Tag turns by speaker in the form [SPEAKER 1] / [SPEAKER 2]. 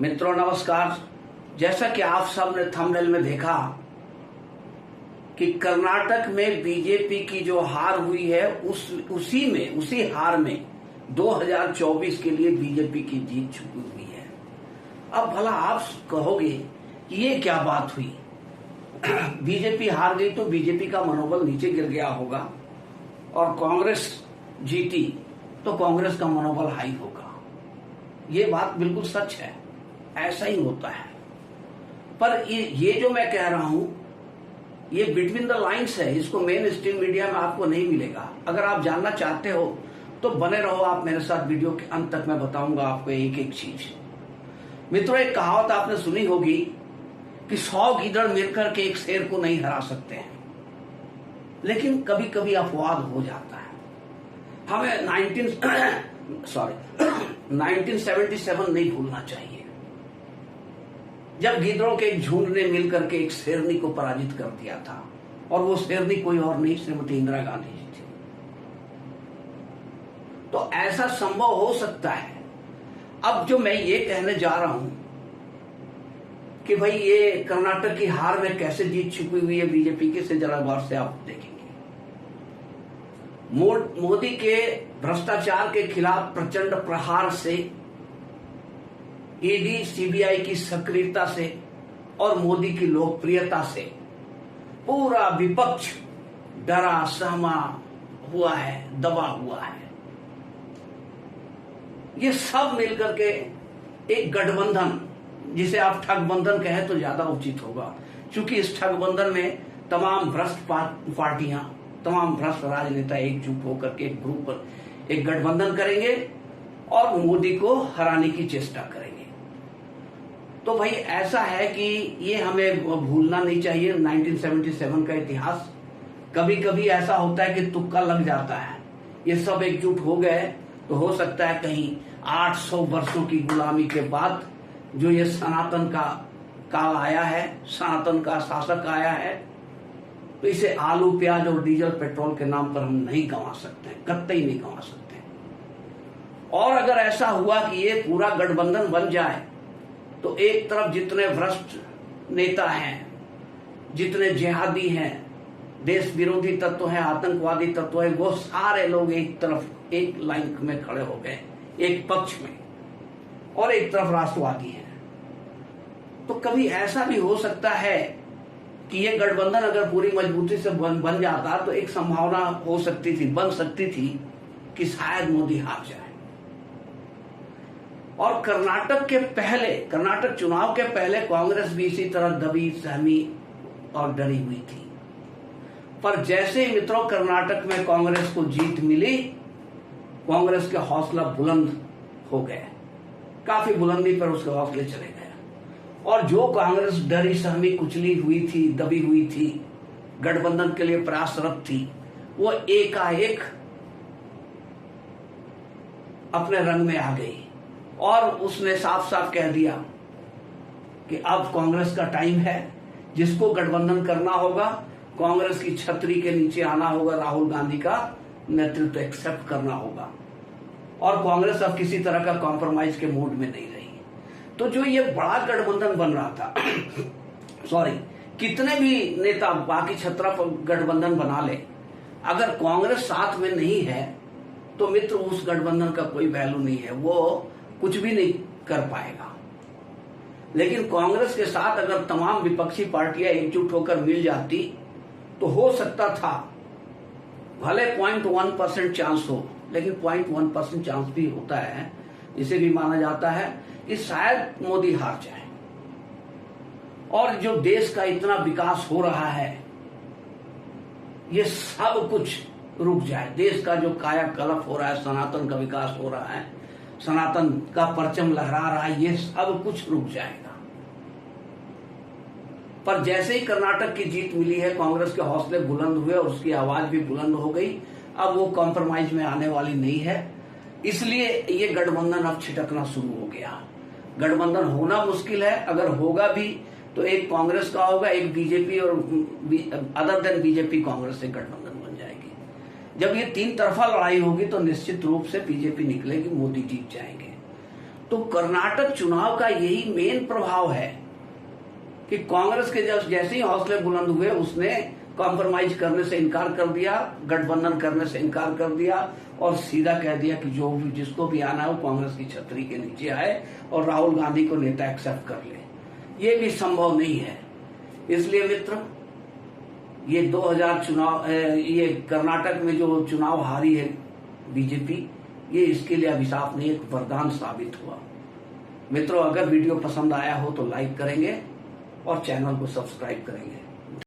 [SPEAKER 1] मित्रों नमस्कार। जैसा कि आप सब ने थंबनेल में देखा कि कर्नाटक में बीजेपी की जो हार हुई है उसी हार में 2024 के लिए बीजेपी की जीत छुपी हुई है। अब भला आप कहोगे कि ये क्या बात हुई, बीजेपी हार गई तो बीजेपी का मनोबल नीचे गिर गया होगा और कांग्रेस जीती तो कांग्रेस का मनोबल हाई होगा। ये बात बिल्कुल सच है, ऐसा ही होता है। पर ये जो मैं कह रहा हूं ये बिटवीन द लाइन्स है, इसको मेन स्ट्रीम मीडिया में आपको नहीं मिलेगा। अगर आप जानना चाहते हो तो बने रहो आप मेरे साथ, वीडियो के अंत तक मैं बताऊंगा आपको एक एक चीज। मित्रों, एक कहावत आपने सुनी होगी कि 100 गीदड़ मिलकर के एक शेर को नहीं हरा सकते हैं, लेकिन कभी कभी अपवाद हो जाता है। हमें 1977 नहीं भूलना चाहिए, जब गीदड़ों के एक झुंड ने मिलकर के एक शेरनी को पराजित कर दिया था, और वो शेरनी कोई और नहीं, श्रीमती इंदिरा गांधी जी थी। तो ऐसा संभव हो सकता है। अब जो मैं ये कहने जा रहा हूं कि भाई ये कर्नाटक की हार में कैसे जीत छुपी हुई है बीजेपी के, से जरा गौर से आप देखेंगे। मोदी के भ्रष्टाचार के खिलाफ प्रचंड प्रहार से, ईडी सीबीआई की सक्रियता से और मोदी की लोकप्रियता से पूरा विपक्ष डरा सहमा हुआ है, दबा हुआ है। ये सब मिलकर के एक गठबंधन, जिसे आप ठगबंधन कहें तो ज्यादा उचित होगा, क्योंकि इस ठगबंधन में तमाम भ्रष्ट पार्टियां, तमाम भ्रष्ट राजनेता एकजुट होकर के एक ग्रुप पर एक गठबंधन करेंगे और मोदी को हराने की चेष्टा करेंगे। तो भाई ऐसा है कि ये हमें भूलना नहीं चाहिए 1977 का इतिहास। कभी कभी ऐसा होता है कि तुक्का लग जाता है। ये सब एकजुट हो गए तो हो सकता है कहीं 800 वर्षों की गुलामी के बाद जो ये सनातन का काल आया है, सनातन का शासक आया है, तो इसे आलू प्याज और डीजल पेट्रोल के नाम पर हम नहीं गंवा सकते, कतई नहीं गंवा सकते। और अगर ऐसा हुआ कि ये पूरा गठबंधन बन जाए तो एक तरफ जितने भ्रष्ट नेता हैं, जितने जिहादी हैं, देश विरोधी तत्व हैं, आतंकवादी तत्व हैं, वो सारे लोग एक तरफ एक लाइन में खड़े हो गए, एक पक्ष में, और एक तरफ राष्ट्रवादी हैं। तो कभी ऐसा भी हो सकता है कि ये गठबंधन अगर पूरी मजबूती से बन जाता तो एक संभावना हो सकती थी, बन सकती थी कि शायद मोदी हार जाए। और कर्नाटक चुनाव के पहले कांग्रेस भी इसी तरह दबी सहमी और डरी हुई थी। पर जैसे ही मित्रों कर्नाटक में कांग्रेस को जीत मिली, कांग्रेस के हौसला बुलंद हो गए, काफी बुलंदी पर उसके हौसले चले गए। और जो कांग्रेस डरी सहमी कुचली हुई थी, दबी हुई थी, गठबंधन के लिए प्रयासरत थी, वो एकाएक अपने रंग में आ गई और उसने साफ साफ कह दिया कि अब कांग्रेस का टाइम है, जिसको गठबंधन करना होगा, कांग्रेस की छतरी के नीचे आना होगा, राहुल गांधी का नेतृत्व एक्सेप्ट करना होगा, और कांग्रेस अब किसी तरह का कॉम्प्रोमाइज के मूड में नहीं रही। तो जो ये बड़ा गठबंधन बन रहा था कितने भी नेता बाकी 17 गठबंधन बना ले, अगर कांग्रेस साथ में नहीं है तो मित्र उस गठबंधन का कोई वैल्यू नहीं है, वो कुछ भी नहीं कर पाएगा। लेकिन कांग्रेस के साथ अगर तमाम विपक्षी पार्टियां एकजुट होकर मिल जाती तो हो सकता था, भले 0.1% चांस हो, लेकिन 0.1% चांस भी होता है, इसे भी माना जाता है कि शायद मोदी हार जाए और जो देश का इतना विकास हो रहा है ये सब कुछ रुक जाए। देश का जो कायाकल्प हो रहा है, सनातन का विकास हो रहा है, सनातन का परचम लहरा रहा है, ये सब कुछ रुक जाएगा। पर जैसे ही कर्नाटक की जीत मिली है, कांग्रेस के हौसले बुलंद हुए और उसकी आवाज भी बुलंद हो गई। अब वो कॉम्प्रोमाइज में आने वाली नहीं है, इसलिए ये गठबंधन अब छिटकना शुरू हो गया। गठबंधन होना मुश्किल है, अगर होगा भी तो एक कांग्रेस का होगा, एक बीजेपी, और अदर देन बीजेपी कांग्रेस से गठबंधन बन जाएगी। जब ये 3 तरफा लड़ाई होगी तो निश्चित रूप से बीजेपी निकलेगी, मोदी जीत जाएंगे। तो कर्नाटक चुनाव का यही मेन प्रभाव है कि कांग्रेस के जैसे ही हौसले बुलंद हुए उसने कॉम्प्रोमाइज करने से इनकार कर दिया, गठबंधन करने से इनकार कर दिया और सीधा कह दिया कि जो भी जिसको भी आना है वो कांग्रेस की छतरी के नीचे आए और राहुल गांधी को नेता एक्सेप्ट कर ले। ये भी संभव नहीं है। इसलिए मित्र, ये 2000 चुनाव, ये कर्नाटक में जो चुनाव हारी है बीजेपी, ये इसके लिए अभिशाप नहीं, एक वरदान साबित हुआ। मित्रों, अगर वीडियो पसंद आया हो तो लाइक करेंगे और चैनल को सब्सक्राइब करेंगे।